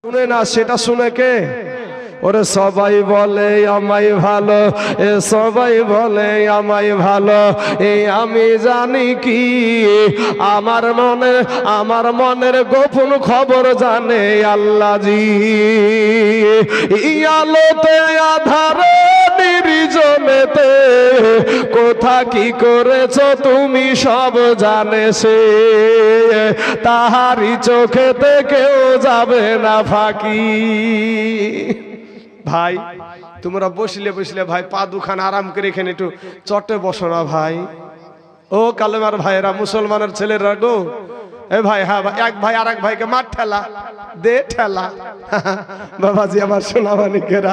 শুনে না সেটা শুনে কে? ওরে সবাই বলে আমায় ভালো, এ সবাই বলে আমায় ভালো, এই আমি জানি কি আমার মনের গোপন খবর জানে আল্লাহ জি। আলোতে আধারে নির্জনেতে কোথা কি করেছো তুমি সব জানে সে, তাহারি চোখেতে কেউ যাবে না ফাঁকি। ভাই তোমরা বসলে ভাই পা দুখান আরাম করে এখানে একটু চটে বসো না ভাই। ও কালেমার ভাইরা, মুসলমানের ছেলেরা গো, এ ভাই হ্যাঁ এক ভাই আর এক ভাইকে মার ঠেলা দে ঠেলা। বাবাজি আমার সোনা মানিকেরা,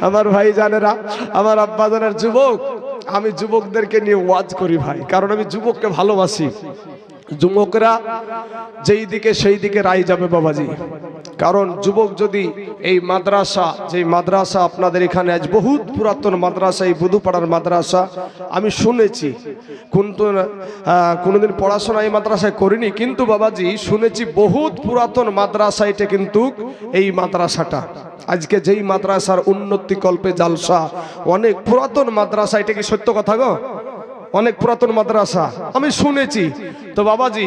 আমার ভাই জানেরা, আমার আব্বা জানের যুবক, আমি যুবকদেরকে নিয়ে ওয়াজ করি ভাই, কারণ আমি যুবককে ভালোবাসি। যুবকরা যেই দিকে সেই দিকে রায় যাবে বাবাজি, কারণ যুবক যদি এই মাদ্রাসা, যে মাদ্রাসা আপনাদের এখানে আজ বহুত পুরাতন মাদ্রাসা, এই বুধুপাড়ার মাদ্রাসা, আমি শুনেছি কিন্তু কোনোদিন পড়াশোনা এই মাদ্রাসায় করিনি, কিন্তু বাবাজি শুনেছি বহুত পুরাতন মাদ্রাসা এটা, কিন্তু এই মাদ্রাসাটা আজকে যেই মাদ্রাসার উন্নতি কল্পে জালসা, অনেক পুরাতন মাদ্রাসা, এটা কি সত্য কথা গো? অনেক পুরাতন মাদ্রাসা আমি শুনেছি। তো বাবাজি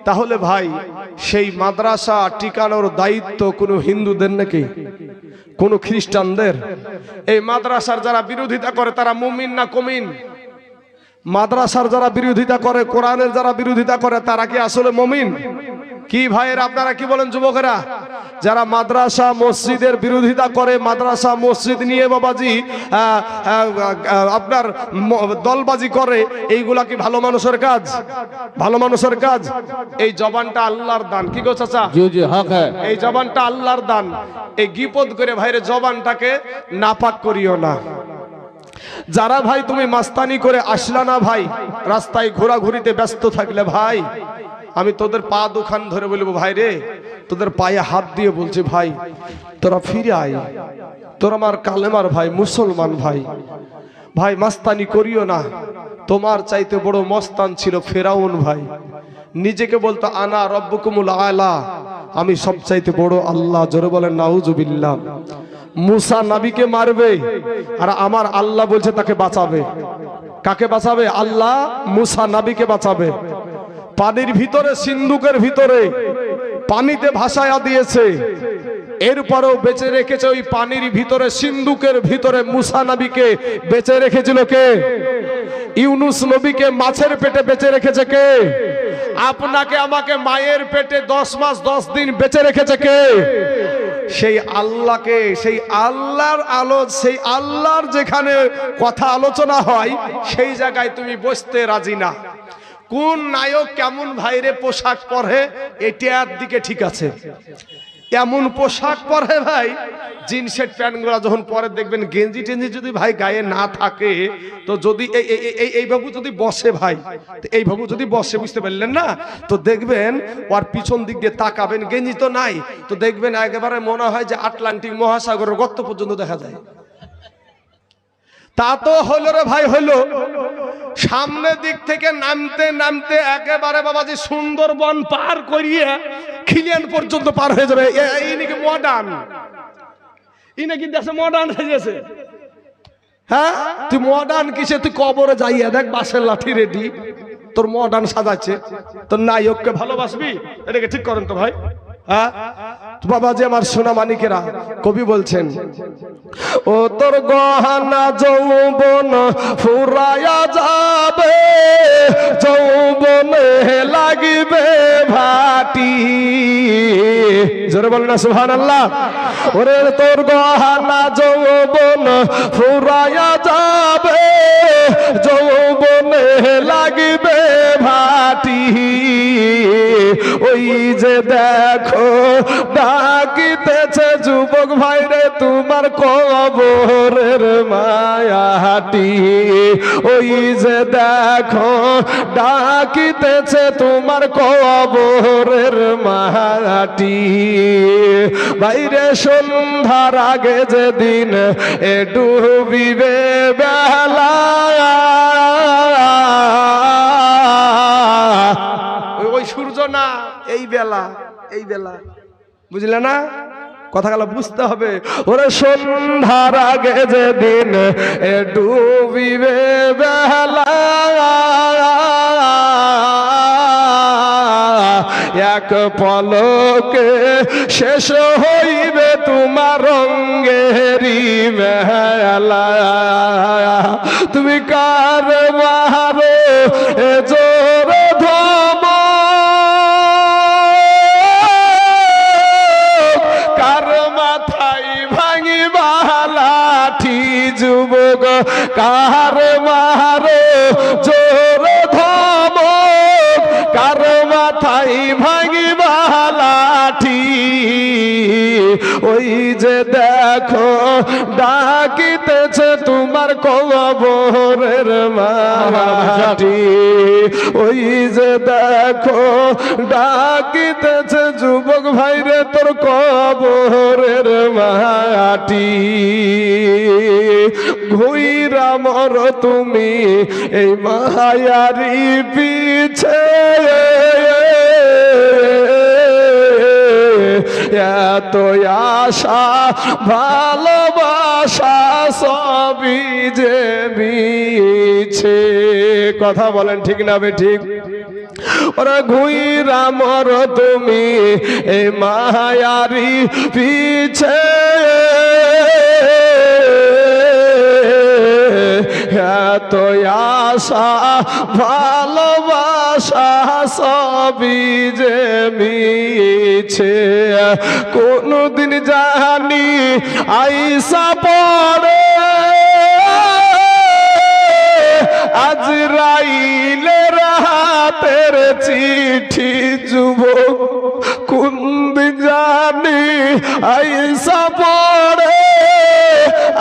তাহলে ভাই সেই মাদ্রাসা টিকানোর দায়িত্ব কোনো হিন্দুদের নাকি কোনো খ্রিস্টানদের? এই মাদ্রাসার যারা বিরোধিতা করে তারা মুমিন না কমিন? মাদ্রাসার যারা বিরোধিতা করে, কোরআনের যারা বিরোধিতা করে, তারা কি আসলে মুমিন? কি ভাইয়ের আপনারা কি বলেন যুবকেরা? যারা মাদ্রাসা মসজিদের বিরোধিতা করে, মাদ্রাসা মসজিদ নিয়ে বাবাজি আপনার দলবাজি করে, এইগুলা কি ভালো মানুষের কাজ? ভালো মানুষের কাজ? এই জবানটা আল্লাহর দান, কি গো চাচা? জি জি হক হ্যায়, এই জবানটা আল্লাহর দান। এই গিপদ করে ভাইরে জবানটাকে নাপাক করিও না। যারা ভাই তুমি মাস্তানি করে আসলা না ভাই, রাস্তায় ঘোরাঘুরিতে ব্যস্ত থাকলে ভাই, আমি তোদের পা দুখান ধরে বলবো ভাই রে, তোদের পায়ে হাত দিয়ে বলছি ভাই তোরা ফিরে আয়, তোরা আমার কালেমার ভাই, মুসলমান ভাই, ভাই মাস্তানি করিও না। তোমার চাইতে বড় মস্তান ছিল ফেরাউন ভাই, নিজেকে বলতো আনা রব্বুকুমুল আলা, আমি সব চাইতে বড় আল্লাহ। জোরে বলেন নাউজুবিল্লাহ। মুসা নবীকে মারবে আর আমার আল্লাহ বলছে তাকে বাঁচাবে। কাকে বাঁচাবে? আল্লাহ মুসা নবীকে বাঁচাবে। পানির ভিতরে, সিন্ধুকের ভিতরে পানিতে ভাসায়া দিয়েছে, এরপরেও বেঁচে রেখেছে ওই পানির ভিতরে, সিন্ধুকের ভিতরে মুসা নবীকে বেঁচে রেখেছিল কে? ইউনুস নবীকে মাছের পেটে বেঁচে রেখেছে কে? আপনাকে আমাকে মায়ের পেটে 10 মাস 10 দিন বেঁচে রেখেছে কে? সেই আল্লাহকে, সেই আল্লাহর আলো, সেই আল্লাহর যেখানে কথা আলোচনা হয় সেই জায়গায় তুমি বসতে রাজি না। কোন নায়ক কেমন ভাইরে পোশাক পরে এটার দিকে ঠিক আছে, এমন পোশাক পরে ভাই, জিন্সের প্যান্টগুলো যখন পরে দেখবেন গেঞ্জি টেঞ্জি যদি ভাই গায়ে না থাকে, তো যদি এই বাবু যদি বসে ভাই, এই বাবু যদি বসে, বুঝতে পারলেন না, তো দেখবেন ওর পিছন দিক দিয়ে তাকাবেন, গেঞ্জি তো নাই, তো দেখবেন একেবারে মনে হয় যে আটলান্টিক মহাসাগরের গর্ত পর্যন্ত দেখা যায়। তা তো হলো রে ভাই, হলো সামনের দিক থেকে নামতে নামতে একেবারে বাবাজি সুন্দরবন পার করিয়ে খিলিয়ান পর্যন্ত পার হয়ে যাবে। এই নাকি মডার্ন, এই নাকি দেশে মডার্ন হয়ে গেছে। হ্যাঁ তুই মডার্ন কিসে? তুই কবরে যাইয়া দেখ, বাঁশের লাঠি রেডি, তোর মডার্ন সাজাচ্ছে। তোর নায়ককে ভালোবাসবি? এটাকে ঠিক করেন তো ভাই। হ্যাঁ বাবাজি আমার সোনা মানিকেরা, কবি বলছেন, ও তোর গহনা যৌবন ফুরায়া যাবে, যৌবনে লাগিবে ভাটি। জোরে বলেন না সুবহানাল্লাহ। ওরে তোর গহনা যৌবন ফুরায়া যাবে, যৌবনে লাগিবে ভাটি। ওই যে দেখো ডাকিতেছে যুবক ভাইরে তোমার কবরের মায়াটি। ওই যে দেখো ডাকিতেছে তোমার কবরের মায়াটি। বাইরে সন্ধ্যার আগে যেদিন এ ডুবিবে বেলা, ওই সূর্য না, এই বেলা, এই বেলা, বুঝলে না? কথাগুলো বুঝতে হবে। ওরে সন্ধ্যার আগে যেদিন ডুবিবে বেলা, এক পলকে শেষ হইবে তোমার রঙ্গেরি মেলা। তুমি কার মারো এ জোর ধম, কার মাথায় ভাঙিবা লাঠি যুবক, কার মারো জোর ধম, কার মাথায় ভাঙিবা লাঠি। ওই যে দেখো ডাকিতেছে তোমার কবরের মাটি, ওই যে দেখো ডাকিতেছে যুবক ভাইরে তোর কবরের মাটি। ঘুইরা মর তুমি এই মায়ারি পিছে, এত আশা ভালোবাসা সবই যে মিছে। কথা বলেন ঠিক না বেঠিক? ওরা ঘুইরা মর তুমি এই মায়ারি পিছে, এত আশা ভালোবাসা সবই যে মিছে। কোনদিন জানি আইসা পড়ে আজরাইলের হাতের চিঠি যুবক, কোনদিন জানি আইসা পড়ে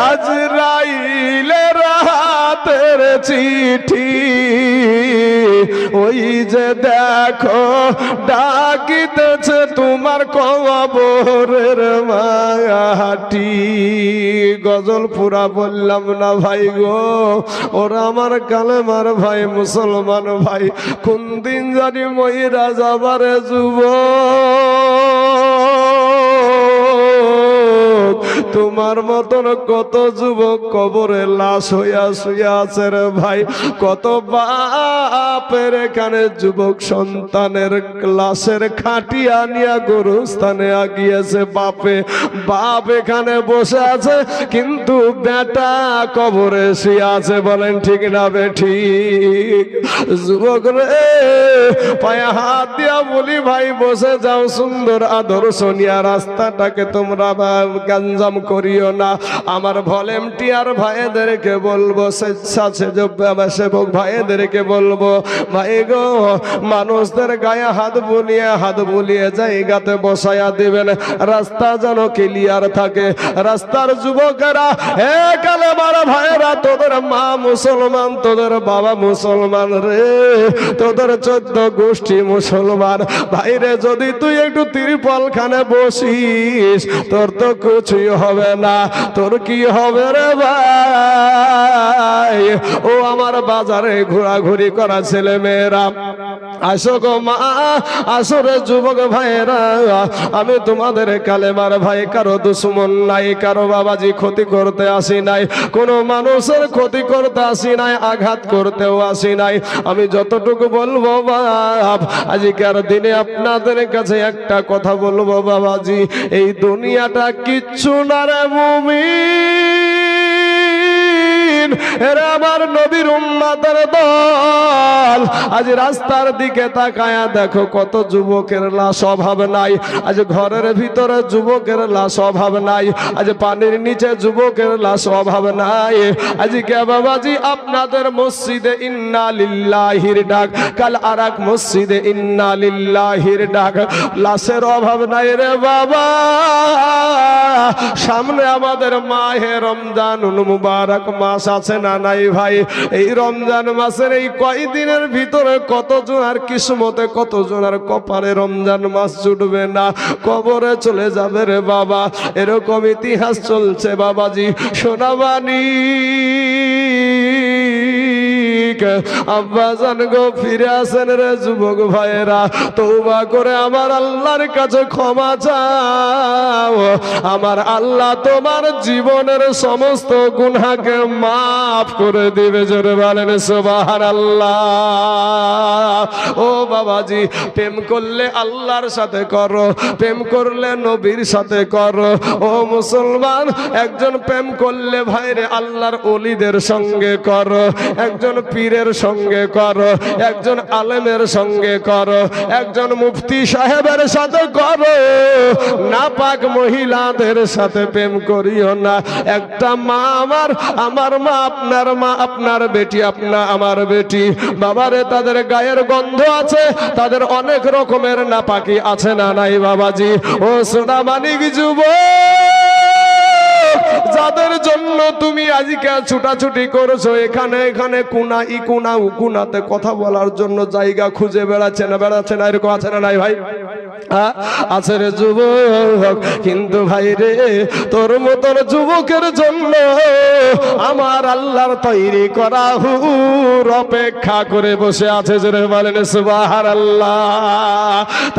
আজরাইলের হাতের চিঠি। ওই যে দেখো ডাকিতেছে তোমার কবরের মাটি। গজল পুরা বললাম না ভাই গো, ওরা আমার কালেমার ভাই, মুসলমান ভাই, কোন দিন জানি মহিরা যাবারে যুবক। তোমার মতন কত যুবক কবরে লাশ হইয়া শুইয়া আছে রে ভাই। কত বাপের এখানে যুবক সন্তানের লাশের খাটিয়া নিয়া গরুস্থানে আগিয়েছে বাপে, বাপ এখানে বসে আছে কিন্তু বেটা কবরে শুয়ে আছে। বলেন ঠিক না বেঠিক? যুবক রে পায়ে হাত দিয়া বলি ভাই বসে যাও, সুন্দর আদর্শ নিয়া রাস্তাটাকে তোমরা গঞ্জাম করিও না। আমার ভলেন্টিয়ার ভাইদেরকে বলবো, স্বেচ্ছাসেবক ভাইদেরকে বলবো, ভাই গো মানুষদের গায়ে হাত বুলিয়ে জায়গাতে বসাইয়া দিবেন, রাস্তা যেন ক্লিয়ার থাকে। রাস্তার যুবকেরা, হে কালেমার ভাইরা, তোদের মা মুসলমান, তোদের বাবা মুসলমান রে, তোদের 14 গোষ্ঠী মুসলমান ভাইরে, যদি তুই একটু তিরপল খানে বসিস তোর তো কিছুই হবে না। তোর কি হবে রে ভাই? ও আমার বাজারে ঘোরাঘুরি করা ছেলে মেয়েরা, আসো গো মা, আসো রে যুবক ভাইরা, আমি তোমাদের কালেমার ভাই, কারো দুশ্মন নাই, কারো বাবাজি ক্ষতি করতে আসি নাই, কোনো মানুষের ক্ষতি করতে আসি নাই, আঘাত করতেও আসি নাই। আমি যতটুকু বলবো বাপ, আজকের দিনে আপনাদের কাছে একটা কথা বলবো বাবাজি, এই দুনিয়াটা কিচ্ছু না রে মুমিন। এরা আমার নবীর উম্মতের দল। আজ রাস্তার দিকে তাকায়া দেখো কত যুবকের লাশ অভাব নাই। আজ ঘরের ভিতরে যুবকের লাশ অভাব নাই। আজ পানির নিচে যুবকের লাশ অভাব নাই। আজকে বাবাজি আপনাদের মসজিদে ইন্না লিল্লাহির ডাক, কাল আরাক মসজিদে ইন্না লিল্লাহির ডাক। লাশের অভাব নাই রে বাবা। সামনে আমাদের মাহে রমজান মুবারক মাস আছে না নাই ভাই? এই রমজান মাসের এই কয়দিনের ভিতরে কতজনের কিসমতে, কতজনের কপালে রমজান মাস জুটবে না, কবরে চলে যাবে রে বাবা। এরকম ইতিহাস চলছে বাবাজি, সোনাবানি মালিক আব্বাজান গো ফিরে আসেন রে যুবক ভাইয়েরা, তওবা করে আমার আল্লাহর কাছে ক্ষমা চাও। আমার আল্লাহ তোমার জীবনের সমস্ত গুনাহকে মাফ করে দিবে। জোরে বলেন সুবহানাল্লাহ। ও বাবাজি, প্রেম করলে আল্লাহর সাথে করো, প্রেম করলে নবীর সাথে করো। ও মুসলমান, একজন প্রেম করলে ভাইরে আল্লাহর ওলিদের সঙ্গে করো, একজন পীরের সঙ্গে করো, একজন আলেমের সঙ্গে করো, একজন মুফতি সাহেবের সাথে করো। নাপাক মহিলাদের সাথে প্রেম করিও না। একটা মা আমার মা, আপনার মা, আপনার বেটি, আমার বেটি, বাবারে তাদের গায়ের গন্ধ আছে, তাদের অনেক রকমের নাপাকি আছে না নাই বাবাজি? ও সোনা মানিক যুবক, যাদের জন্য তুমি আজকে ছুটাছুটি করেছো, এখানে এখানে কোনা ই কোনা উ কোনাতে কথা বলার জন্য জায়গা খুঁজে বেড়াচ্ছে না, এরকম আছে না নাই ভাই? আছে রে যুবক, কিন্তু ভাই রে তোর মতন যুবকের জন্য আমার আল্লাহর তৈরি করা হুর অপেক্ষা করে বসে আছে। জোরে বলেন সুবহানাল্লাহ।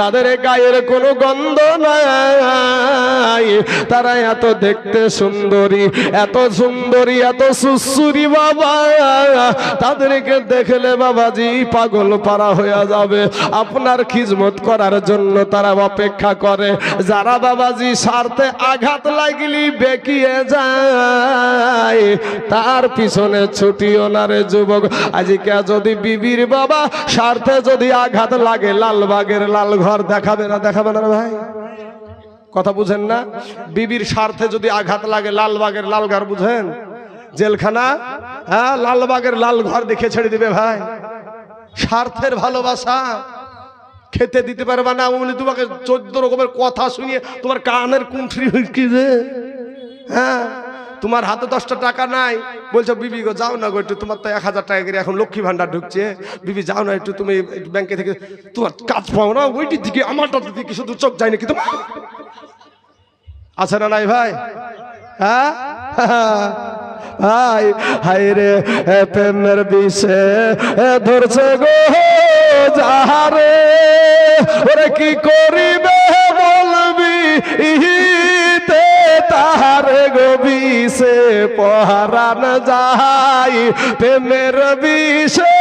তাদের গায়ের কোনো গন্ধ নাই, তারা এত দেখতে সুন্দরী, এত সুন্দরী, এত সুসুরি বাবা, তাদেরকে দেখলে বাবাজি পাগল পারা হয়ে যাবে। আপনার খিদমত করার জন্য তারা অপেক্ষা করে। যারা বাবাজি স্বার্থে আঘাত লাগলি বেঁকিয়ে যায়, তার পিছনে ছুটিও না রে যুবক। আজকে যদি বিবির বাবা স্বার্থে যদি আঘাত লাগে, লালবাগের লাল ঘর দেখাবে না ভাই? কথা বুঝেন না? বিবির স্বার্থে যদি আঘাত লাগে, লালবাগের লাল ঘর বুঝেন? জেলখানা, হ্যাঁ, লালবাগের লাল ঘর দেখে ছেড়ে দিবে ভাই। স্বার্থের ভালোবাসা খেতে দিতে পারবে না বলে তোমাকে 14 রকমের কথা শুনিয়ে তোমার কানের কুঁঠি রে, হ্যাঁ, তোমার হাতে 10টা টাকা নাই, বলছো বিবি গো যাও না গো একটু, তোমার তো 1000 টাকা করে এখন লক্ষ্মী ভান্ডার ঢুকছে, বিবি যাও না একটু, তুমি ব্যাংকে থেকে তোমার কাজ পাও না, ওইটির দিকে আমারটার দিকে শুধু চোখ যায় নাকি তোমার? আছে না নাই ভাই? হ্যাঁ হাই হাই রে প্রেমের বিষে ধরছে গো যাহারে, ওরে কি করিবে বলবি ইহিতে তাহারে গো বিষে পরাণ যাই, প্রেমের বিষে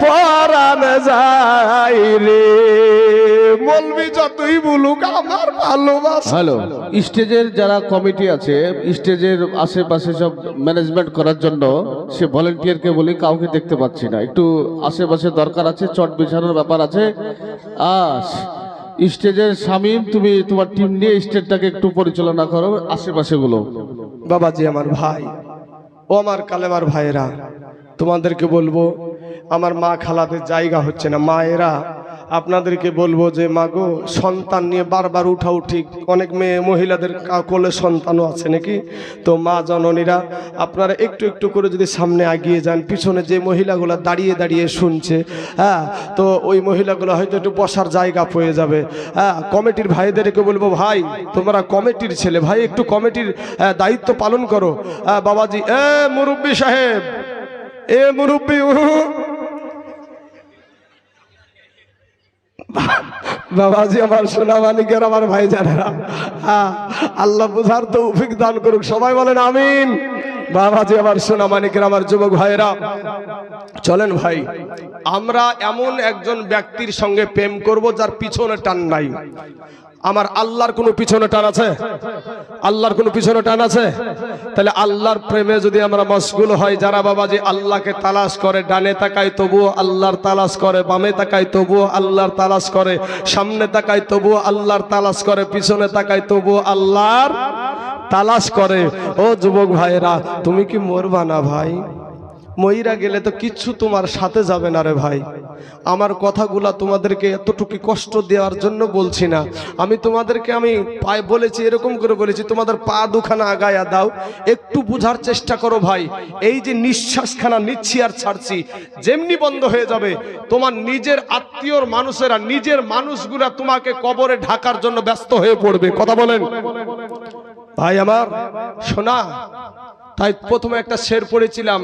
পরাণ যাই রে। বলবি যতই বলুক আমার ভালোবাসা। হ্যালো, স্টেজের যারা কমিটি আছে, স্টেজের আশেপাশে সব ম্যানেজমেন্ট করার জন্য সে ভলেন্টিয়ারকে বলি, কাউকে দেখতে পাচ্ছি না, একটু আশেপাশে দরকার আছে, চট বিছানোর ব্যাপার আছে। স্টেজের শামীম, তুমি তোমার টিম নিয়ে স্টেজটাকে একটু পরিচালনা করো, আশেপাশে গুলো। বাবাজি আমার ভাই, ও আমার কালেমার ভাইরা, তোমাদেরকে বলবো আমার মা খালাদের জায়গা হচ্ছে না। মায়েরা আপনাদেরকে বলবো যে মাগো, সন্তান নিয়ে বারবার উঠাউঠি, অনেক মেয়ে মহিলাদের কোলে সন্তানও আছে নাকি, তো মা জননীরা আপনারা একটু একটু করে যদি সামনে এগিয়ে যান, পিছনে যে মহিলাগুলো দাঁড়িয়ে দাঁড়িয়ে শুনছে, হ্যাঁ, তো ওই মহিলাগুলো হয়তো একটু বসার জায়গা পেয়ে যাবে। হ্যাঁ, কমিটির ভাইদেরকে বলবো, ভাই তোমরা কমিটির ছেলে, ভাই একটু কমিটির দায়িত্ব পালন করো। বাবাজি, মুরব্বী সাহেব, মুরব্বী, বাবাজি আমার সোনা মানিকের, আমার ভাই জানেরা, আল্লাহ বুঝার তৌফিক দান করুক, সবাই বলেন আমিন। বাবাজি আমার সোনা মানিকের, আমার যুবক ভাইরা, চলেন ভাই আমরা এমন একজন ব্যক্তির সঙ্গে প্রেম করব যার পিছনে টান নাই। আমার আল্লাহর কোনো পিছনে টান আছে? আল্লাহর কোনো পিছনে টান আছে? তাহলে আল্লাহর প্রেমে যদি আমরা মশগুল হই, যারা বাবাজি আল্লাহকে তালাশ করে, ডানে তাকায় তবুও আল্লাহর তালাশ করে, বামে তাকায় তবুও আল্লাহর তালাশ করে, সামনে তাকায় তবুও আল্লাহর তালাশ করে, পিছনে তাকায় তবুও আল্লাহর তালাশ করে। ও যুবক ভাইরা, তুমি কি মরবা না ভাই? মইরা গেলে তো কিচ্ছু তোমার সাথে যাবে না রে ভাই। আমার কথাগুলা তোমাদেরকে এতটুকু কষ্ট দেওয়ার জন্য বলছি না, আমি তোমাদেরকে আমি পায়ে বলেছি, এরকম করে বলেছি, তোমাদের পা দুখানা আগায়া দাও, একটু বুঝার চেষ্টা করো ভাই। এই যে নিঃশ্বাসখানা নিচ্ছি আর ছাড়ছি, যেমনি বন্ধ হয়ে যাবে, তোমার নিজের আত্মীয়র মানুষেরা, নিজের মানুষগুলা তোমাকে কবরে ঢাকার জন্য ব্যস্ত হয়ে পড়বে। কথা বলেন ভাই আমার সোনা, তাই প্রথমে একটা শের পড়েছিলাম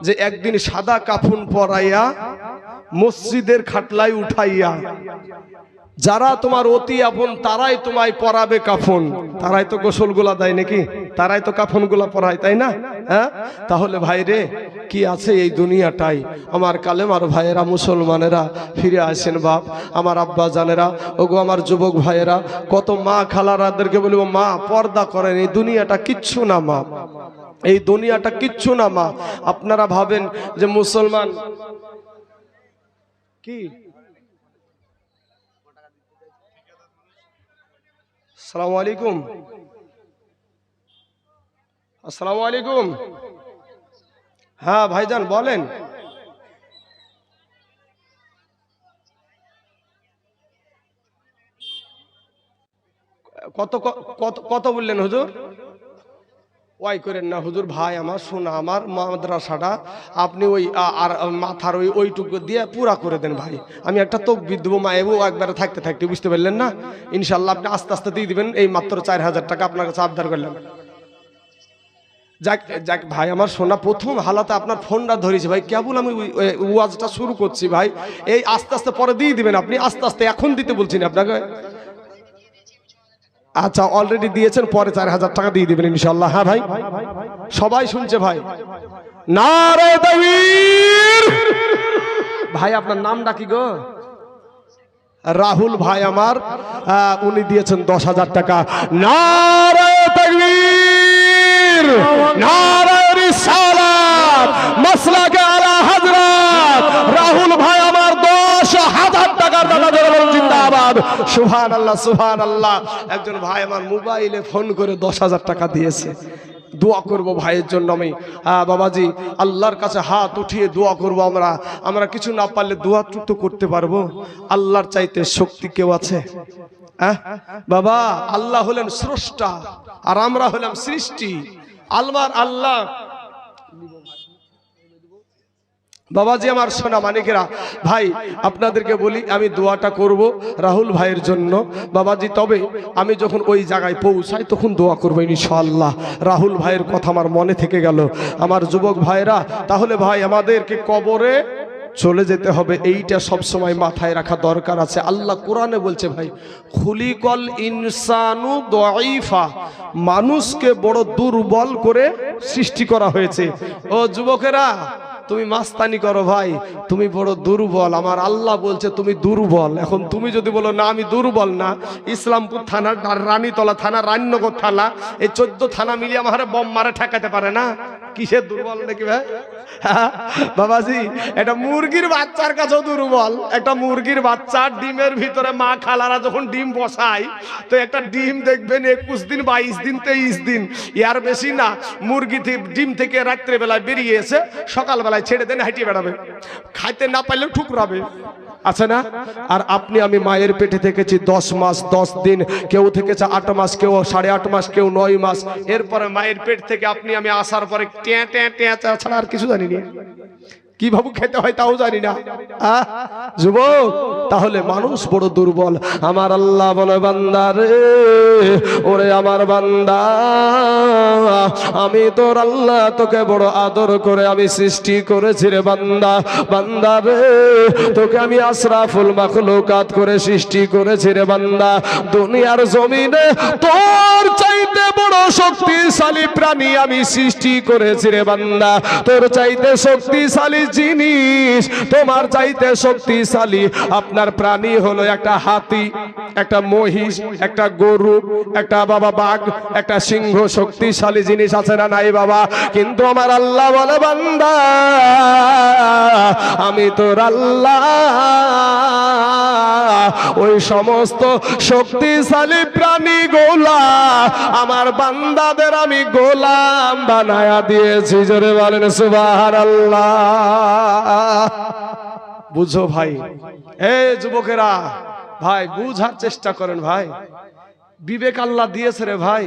যে একদিন সাদা কাফন পরাইয়া মসজিদের খাটলায় উঠাইয়া যারা তোমার অতি আপন তারাই তোমায় পরাবে কাফন। তারাই তো গোসলগুলা দেয় নাকি, তারাই তো কাফনগুলা পরায়, তাই না? হ্যাঁ, তাহলে ভাই রে কি আছে এই দুনিয়াটাই। আমার কালেমার ভাইয়েরা, মুসলমানেরা ফিরে আসেন বাপ, আমার আব্বা জানেরা, ওগো আমার যুবক ভাইয়েরা, কত মা খালারাদেরকে বলবো মা পর্দা করেন, এই দুনিয়াটা কিচ্ছু না মা, এই দুনিয়াটা কিচ্ছু না মা। আপনারা ভাবেন যে মুসলমান কি। আসসালামু আলাইকুম, আসসালামু আলাইকুম। হ্যাঁ ভাইজান বলেন। কত কত কত বললেন হুজুর? ওয়াই করেন না হুজুর, ভাই আমার শোনা, আমার মাদ্রাসাটা আপনি ওই আর মাথার ওইটুকু দিয়ে পুরা করে দেন ভাই। আমি একটা তকবির দেবো মায়েবু একবারে থাকতে থাকতে, বুঝতে পারলেন না? ইনশাল্লাহ আপনি আস্তে আস্তে দিয়ে দিবেন। এই মাত্র 4000 টাকা আপনার কাছে আবদার করলাম। যাক যাক ভাই আমার শোনা, প্রথম হালাতে আপনার ফোনটা ধরেছি ভাই, কেবল আমি ওয়াজটা শুরু করছি ভাই। এই আস্তে আস্তে পরে দিয়ে দিবেন আপনি, আস্তে আস্তে, এখন দিতে বলছি না আপনাকে। আচ্ছা অলরেডি দিয়েছেন, পরে 4000 টাকা দিয়ে দিবেন ইনশাল্লাহ। হ্যাঁ ভাই, সবাই শুনছে ভাই। নারে তাকবীর। ভাই আপনার নামটা কি গো? রাহুল ভাই আমার, উনি দিয়েছেন 10,000 টাকা। নারে তাকবীর, নারে রিসালাত, মাসলাকে আলা হযরত রাহুল ভাই আমার 10,000 টাকার দাদা বলেন জিন্দাবাদ, সুবহানাল্লাহ সুবহানাল্লাহ। একজন ভাই আমার মোবাইলে ফোন করে 10,000 টাকা দিয়েছে। দোয়া করব ভাইয়ের জন্য আমি। বাবাজি আল্লাহর কাছে হাত উঠিয়ে দোয়া করব। আমরা কিছু না পারলে দোয়া তো করতে পারবো। আল্লাহর চাইতে শক্তি কেউ আছে? বাবা আল্লাহ হলেন স্রষ্টা আর আমরা হলাম সৃষ্টি। আল্লাহ বাবাজি আমার সোনা মানিকেরা, ভাই আপনাদেরকে বলি আমি দোয়াটা করব রাহুল ভাইয়ের জন্য বাবাজি। তবে আমি যখন ওই জায়গায় পৌঁছাই তখন দোয়া করবো ইনশাআল্লাহ। রাহুল ভাইয়ের কথা আমার মনে থেকে গেল। আমার যুবক ভাইরা, তাহলে ভাই আমাদেরকে কবরে চলে যেতে হবে, এইটা সব সময় মাথায় রাখা দরকার আছে। আল্লাহ কোরআনে বলছে ভাই, খুলিকল ইনসানু দাঈফা, মানুষকে বড় দুর্বল করে সৃষ্টি করা হয়েছে। ও যুবকেরা তুমি মাস্তানি করো ভাই, তুমি বড় দুর্বল। আমার আল্লাহ বলছে তুমি দুর্বল। এখন তুমি যদি বলো না আমি দুর্বল না, ইসলামপুর থানা, রানীতলা থানা, রানীনগর থানা, এই 14 থানা মিলিয়ে আমার বম মারে ঠেকাতে পারে না, কিসের দুর্বল নাকি ভাই? বাবাজি এটা মুরগির বাচ্চার কাছেও দুর্বল। একটা মুরগির বাচ্চা ডিমের ভিতরে মা খালারা যখন ডিম বসায়, তো একটা ডিম দেখবেন 21 দিন 22 দিন 23 দিন, ইয়ার বেশি না, মুরগি ডিম থেকে রাত্রে বেলায় বেরিয়ে এসে সকালবেলায় ছেড়ে দেন, হাঁটিয়ে বেড়াবে, খাইতে না পারলেও ঠুকরাবে, আছে না? আর আপনি আমি মায়ের পেটে থেকেছি 10 মাস 10 দিন, কেউ থেকেছে 8 মাস, কেউ 8.5 মাস, কেউ 9 মাস। এরপরে মায়ের পেট থেকে আপনি আমি আসার পরে ট্যাঁ ট্যাঁ ট্যাঁ ছাড়া আর কিছু জানি না, কিভাবে খেতে হয় তাও জানি না। যুবক তাহলে মানুষ বড় দুর্বল। আমার আল্লাহ বলে বান্দা রে, ওরে আমার বান্দা, আমি তোর আল্লাহ তোকে বড় আদর করে আমি সৃষ্টি করেছি রে বান্দা। বান্দা রে তোকে আমি আশরাফুল মাখলুকাত করে সৃষ্টি করেছি রে বান্দা। দুনিয়ার জমিনে তোর চাইতে বড় শক্তিশালী প্রাণী আমি সৃষ্টি করেছি রে বান্দা। তোর চাইতে শক্তিশালী জিনিস, তোমার চাইতে শক্তিশালী আপনার প্রাণী হলো একটা হাতি, একটা মহিষ, একটা গরু, একটা বাবা বাঘ, একটা সিংহ। শক্তিশালী জিনিস আছে না নাই বাবা? কিন্তু আমার আল্লাহ বলে বান্দা, আমি তোর আল্লাহ ওই সমস্ত শক্তিশালী প্রাণী গোলা আমার বান্দাদের আমি গোলাম বানায়া দিয়েছি। জোরে বলেন সুবহানাল্লাহ। বুঝো ভাই, এই যুবকেরা ভাই বুঝার চেষ্টা করেন ভাই, বিবেক আল্লাহ দিয়েছে রে ভাই।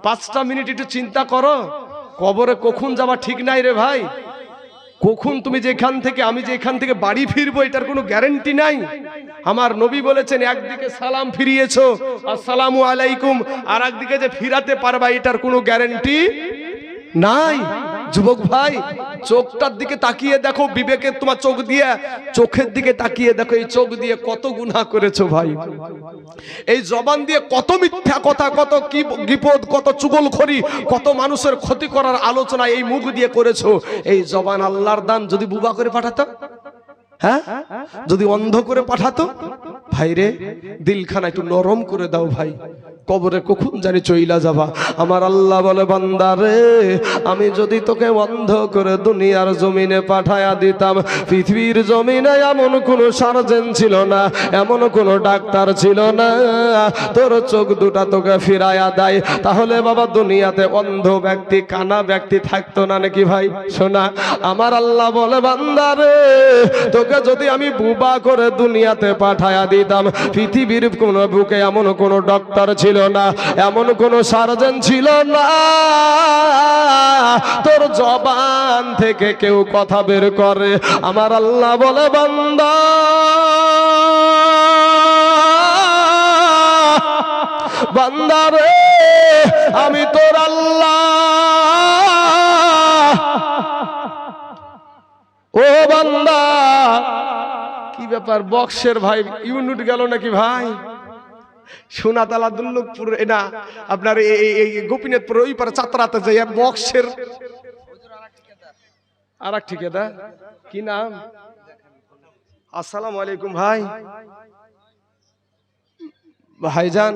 5টা মিনিট একটু চিন্তা করো, কবরে কখন যাবা ঠিক নাই রে ভাই। কখন তুমি যেখান থেকে আমি যেখান থেকে বাড়ি ফিরবো এটার কোনো গ্যারান্টি নাই। আমার নবী বলেছেন একদিকে সালাম ফিরিয়েছো আসসালামু আলাইকুম, আর একদিকে যে ফিরাতে পারবা এটার কোনো গ্যারান্টি নাই। যুবক ভাই, চোখটার দিকে তাকিয়ে দেখো, বিবেকের তোমার চোখ দিয়ে চোখের দিকে তাকিয়ে দেখো, এই চোখ দিয়ে কত গুনাহ করেছো ভাই। এই জবান দিয়ে কত মিথ্যা কথা, কত কি বিপদ, কত চুগলখড়ি, কত মানুষের ক্ষতি করার আলোচনা এই মুখ দিয়ে করেছো। এই জবান আল্লাহর দান, যদি বুবা করে পাঠাতো, হ্যাঁ, যদি অন্ধ করে পাঠাতো, ভাই রে দিলখানা একটু নরম করে দাও ভাই, কবরে কখন জানি চইলা যাবা। আমার আল্লাহ বলে, বান্দা রে আমি যদি তোকে অন্ধ করে দুনিয়ার জমিনে পাঠায়া দিতাম, পৃথিবীর জমিনে এমন কোন সার্জন ছিল না, এমন কোন ডাক্তার ছিল না, তোর চোখ দুটা তোকে ফিরায়া দেয়, তাহলে বাবা দুনিয়াতে অন্ধ ব্যক্তি, কানা ব্যক্তি থাকতো না নাকি ভাই? শোনা, আমার আল্লাহ বলে, বান্দা রে তোকে যদি আমি বুবা করে দুনিয়াতে পাঠায়া দিতাম, পৃথিবীর কোন বুকে এমন কোন ডক্টর ছিল না, এমন কোন সার্জন ছিল না, তোর জবান থেকে কেউ কথা বের করে। আমার আল্লাহ বলে, বান্দা বান্দা রে আমি তোর আল্লাহ, ও বান্দা। কি ব্যাপার বক্সের ভাই ইউনিট গেল নাকি ভাই? সোনাতলা দুর্লভপুর না আপনার এই গোপীনাথপুর ওই পারে চাতরাতে যাই বক্সের আর এক ঠিকাদার, কি নাম? আসসালামু আলাইকুম ভাই। ভাইজান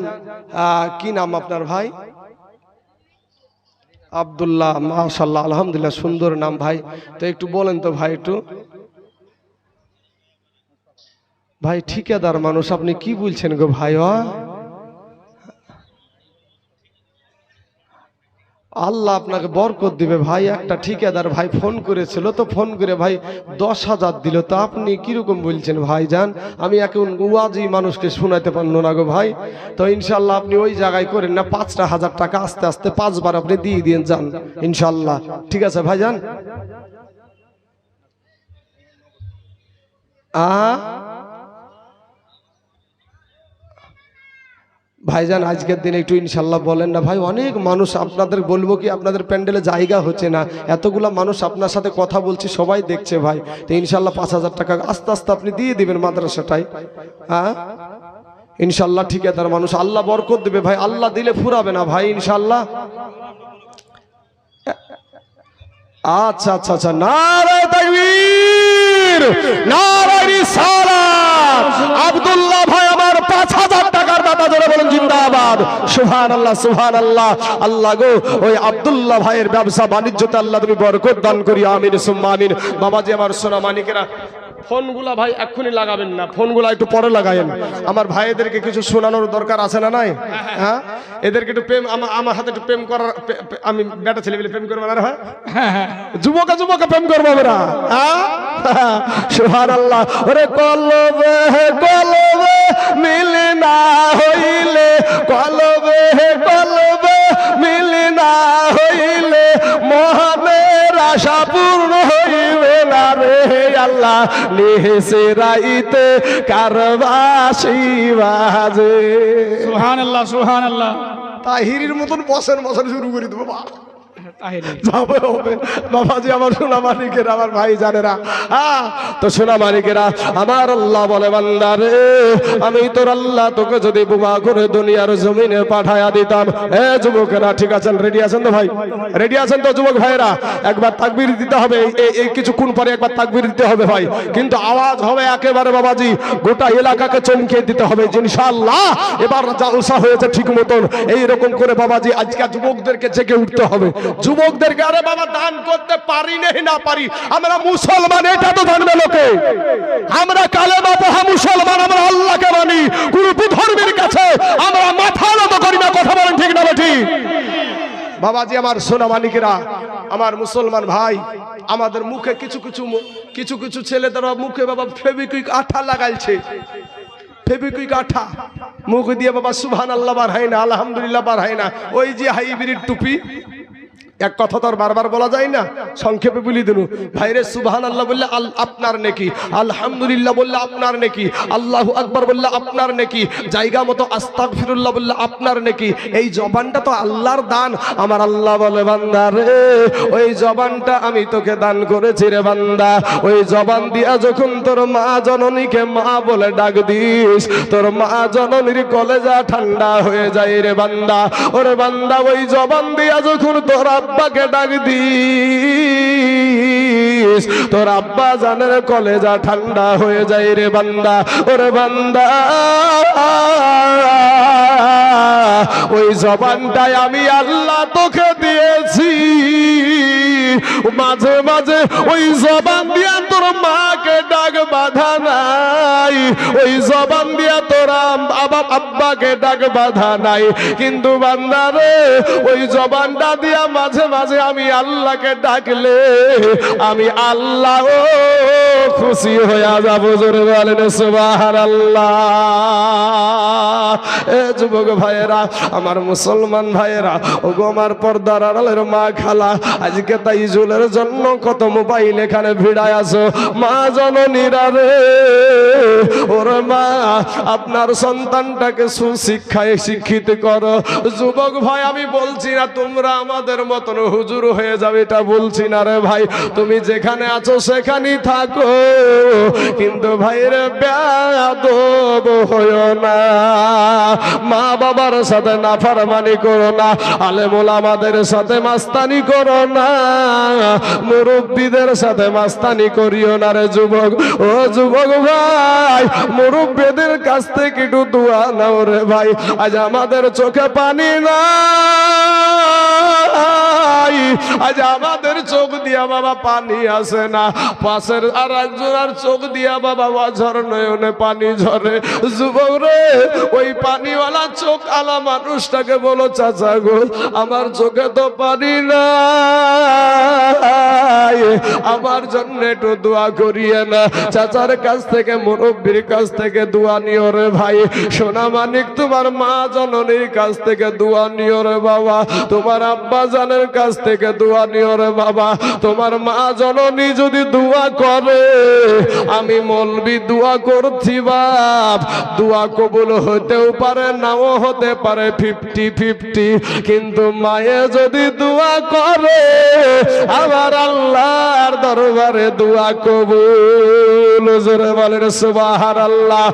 কি নাম আপনার ভাই? আব্দুল্লাহ, মাশাআল্লাহ, আলহামদুলিল্লাহ, সুন্দর নাম ভাই। তো একটু বলেন তো ভাই, একটু ভাই ঠিকাদার মানুষ, আপনি কি বলছেন গো ভাই? আল্লাহ আপনাকে বরকত দিবে ভাই। একটা ঠিকাদার ভাই ফোন করেছিল, তো ফোন করে ভাই 10,000 দিল, তো আপনি কিরকম বলছেন ভাই? যান, আমি এখন ওয়াজি মানুষকে শোনাতে পারলো না গো ভাই। তো ইনশাল্লাহ আপনি ওই জায়গায় করেন না, 5,000 টাকা আস্তে আস্তে 5 বার আপনি দিয়ে দিয়ে যান ইনশাল্লাহ। ঠিক আছে ভাই যান। ভাইজান আজকের দিনে একটু ইনশাল্লাহ বলেন না ভাই। অনেক মানুষ, আপনাদের বলবো কি, আপনাদের প্যান্ডেলে জায়গা হচ্ছে না, এতগুলা মানুষ আপনার সাথে কথা বলছি, সবাই দেখছে ভাই। তো ইনশাল্লাহ 5,000 টাকা আস্তে আস্তে আপনি দিয়ে দিবেন মাদ্রাসাটাই, হ্যাঁ ইনশাল্লাহ। ঠিকাদার মানুষ, আল্লাহ বরকত দিবে ভাই, আল্লাহ দিলে ফুরাবে না ভাই ইনশাল্লাহ। আচ্ছা আচ্ছা আচ্ছা, নারে তাকবীর, নারে রিসালাত। আব্দুল্লাহ ভাই আমার 5,000 টাকার দাতা, জোরে বলেন জিন্দাবাদ, সুবহানাল্লাহ সুবহানাল্লাহ। আল্লাহ গো, ওই আব্দুল্লাহ ভাইয়ের ব্যবসা বাণিজ্যতে আল্লাহ তুমি বরকত দান করি, আমিন সুম্মা আমিন। বাবাজি আমার সোনা মানিকেরা, ফোনগুলা ভাই এক্ষুনি লাগাবেন না, ফোনগুলা একটু পরে লাগায়েন। আমার ভাইদেরকে কিছু শোনানোর দরকার আছে না নাই? হ্যাঁ, এদেরকে একটু প্রেম, আমার হাতে একটু প্রেম করার, আমি বেটা ছেলে বলে প্রেম করবো না রে ভাই, যুবকে যুবকে প্রেম করবো আমরা, হ্যাঁ সুবহানাল্লাহ। ওরে কলবে কলবে মিলে না হইলে, কলবে কলবে মিলে না হইলে মহানের আশা পূর্ণ হইবে না রে আল্লাহ। নিহেসে রাইতে কারবাসি বাজে, সুবহানাল্লাহ সুবহানাল্লাহ। তাহিরির মতন বসের বসের শুরু করে দেবো বাবাজি আমার সোনা মানিকেরা, আমার ভাই জানেরা। তো সোনা মানিকেরা, আমার আল্লাহ বলে, বান্দা রে আমি তোর আল্লাহ তোকে যদি বুমা করে দুনিয়ার জমিনে পাঠায়া দিতাম। যুবকেরা ঠিক আছেন? রেডি আছেন তো ভাই? রেডি আছেন তো যুবক ভাইরা? একবার তাকবীর দিতে হবে, এই কিছুক্ষণ পরে একবার তাকবীর দিতে হবে ভাই, কিন্তু আওয়াজ হবে একেবারে বাবাজি গোটা এলাকাকে চমকে দিতে হবে ইনশাআল্লাহ। এবার জালসা হয়েছে ঠিক মতন, এইরকম করে বাবাজি আজকে যুবকদেরকে জেগে উঠতে হবে। যুবকদেরকে, আরে বাবা দান করতে পারি না পারি, আমরা মুসলমান, এটা তো জানবে লোকে। আমরা কালেমা পড়া মুসলমান, আমরা আল্লাহকে মানি, কোন ধর্মের কাছে আমরা মাথা নত করি না। কথা বলেন ঠিক না ঠিক? বাবাজি আমার সোনা মানিকেরা, আমার মুসলমান ভাই, আমাদের মুখে কিছু কিছু ছেলেদের মুখে বাবা ফেবিকুইক আঠা লাগাইছে, ফেবিকুইক আঠা মুখ দিয়ে বাবা সুবহানাল্লাহ বার হয় না, আলহামদুলিল্লাহ বার হয় না। ওই যে হাইব্রিড টুপি, এক কথা তো আর বারবার বলা যায় না, সংক্ষেপে বলি দিন ভাইরে। সুবহানাল্লাহ বললে আপনার নেকি, আলহামদুলিল্লাহ বললে আপনার নেকি, আল্লাহু আকবার বললে আপনার নেকি, জায়গা মতো আস্তাগফিরুল্লাহ বললে আপনার নেকি। এই জবানটা তো আল্লাহর দান। আমার আল্লাহ বলে বান্দা রে, ওই জবানটা আমি তোকে দান করেছি রে বান্দা। ওই জবান দিয়া যখন তোর মা জননীকে মা বলে ডাক দিস, তোর মা জননীর কলেজা ঠান্ডা হয়ে যায় রে বান্দা। ওরে বান্দা, ওই জবান দিয়া যখন তোর আব্বাকে ডাক দিস, তোর আব্বা জানের কলেজা ঠান্ডা হয়ে যায় রে বান্দা। ওরে বান্দা, ওই জবানটাই আমি আল্লাহ তোকে দিয়েছি। মাঝে মাঝে ওই জবান দিয়া তোর মাকে ডাক বাধা নাই, ওই জবান দিয়া তোরা আব্বাকে ডাক বাধা নাই, কিন্তু বান্দা রে, ওই জবানটা দিয়া মাঝে মাঝে আমি আল্লাহকে ডাকলে আমি আল্লাহ খুশি হয়ে যাব। জোরে বলেন সুবহানাল্লাহ। এ যুবক ভাইয়েরা, আমার মুসলমান ভাইয়েরা, ওগো আমার পর্দার আড়ালের মা খালা, আজকে তাই জুলের জন্য কত মোবাইল এখানে ভিড়ায় আছো। মা জননীরা রে, ওরে মা, আপনার সন্তানটাকে সুশিক্ষায় শিক্ষিত করো। যুবক ভাই, আমি বলছি না তোমরা আমাদের মতন হুজুর হয়ে যাবে, এটা বলছি না রে ভাই। তুমি যেখানে আছো সেখানেই থাকো, কিন্তু ভাইরে বেয়াদব হইও না। মা বাবার সাথে নাফরমানি করো না, আলেম ওলামাদের সাথে মাস্তানি করো না, মুরব্বীদের সাথে মাস্তানি করিও না রে যুবক। ও যুবক ভাই, মুরব্বীদের কাছ থেকে একটু দোয়া নাও রে ভাই। আজ আমাদের চোখে পানি নাই, আজ আমাদের চোখ দিয়া বাবা পানি আসে না, পাশের আর একজনের চোখ দিয়া বাবা অঝর নয়নে পানি ঝরে। যুবক রে, ওই পানিওয়ালা চোখ আলা মানুষটাকে বলো, চাচা গো, আমার চোখে তো পানি নাই, আমার জন্য একটু দোয়া করিয়ে না। চাচার কাছ থেকে, মুরব্বীর কাছ থেকে দোয়া নিও রে ভাই। সোনা মানিক, তোমার মা জননীর কাছ থেকে দোয়া নিও রে বাবা। তোমার আব্বা জানের কাছ থেকে দোয়া নিও রে বাবা। তোমার মা জননী যদি দোয়া করে, আমি মৌলবি দোয়া করছি বাপ, দোয়া কবুল হতেও পারে নাও হতে পারে, 50-50, কিন্তু মায়ে যদি দোয়া করে, আমার আল্লাহর দরবারে দোয়া কবুল। জোরে বলেন সুবহানাল্লাহ।